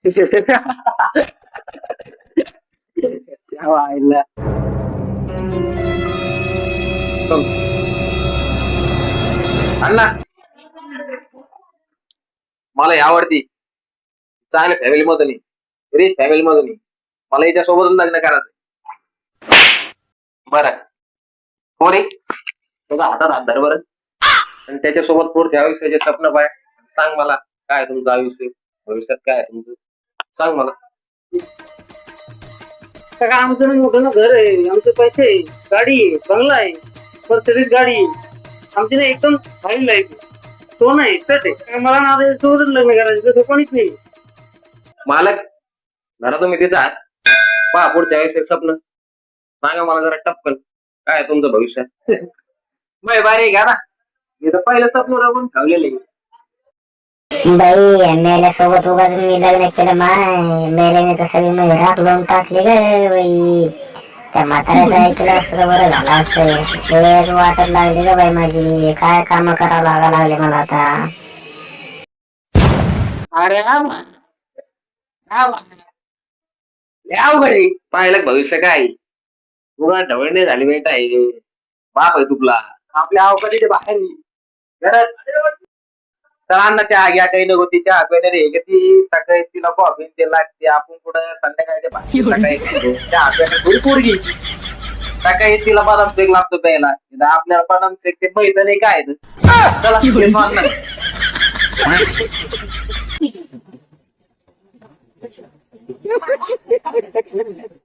त्या आईला अण्णा मला ही आवडती. चांगल्या फॅमिली मधून रिच फॅमिली मधून मला हिच्यासोबत लग्न करायचंय. बरं पोरी तुझा हातात हात धर बरं आणि त्याच्यासोबत पुढच्या आयुष्याचे स्वप्न पाय. सांग मला काय आहे तुमचं आयुष्य, भविष्यात काय आहे तुमचं, सांग मला. का आमचं ना मोठं ना घर आहे, आमचे पैसे आहे, गाडी आहे, बंगला आहे, मर्सिडीज गाडी आहे. आमची ना एकदम फाईन लाईफ सोन आहे, सट आहे. मला ना आता सोबतच लग्न करायचं तसं कोणीच नाही. मालक धरा तुम्ही तिचा हात. पहा पुढच्या आयुष्यात स्वप्न सांगा मला जरा टपकन काय आहे तुमचं भविष्यात. मग बारी घ्या ना, मी तर पहिलं स्वप्न रवून ठेवलेलं आहे. बाई मेल्या सोबत उगाच मी लग्न केलं माय. मेल्याने तर सगळी माझी राख लावून टाकली ग बाई. त्या म्हाताऱ्याचं ऐकलं असतं तर बरं झालं असतं. तेच वाटत लागली ग बाई माझी. काय काम करावं लागले मला आता. अरे लय अवघड आहे पाहिलं भविष्य काय. उगा ढवळणे झाली बेटा आहे. बाप आहे तुपला आपल्या अवकाळीच्या बाहेर गरज. तर अण्णा चहा घ्या काही नको, ती चहा पेणार आहे का ती सकाळी तिला कॉफी ते लागते. आपण कुठं संध्याकाळच्या बाहेर सकाळी चहा पेणार थोडी पोरगी. सकाळी तिला बदाम शेक लागतो प्यायला, आपल्याला बदाम शेक ते माहित नाही काय आहे. चला घेतो अण्णा.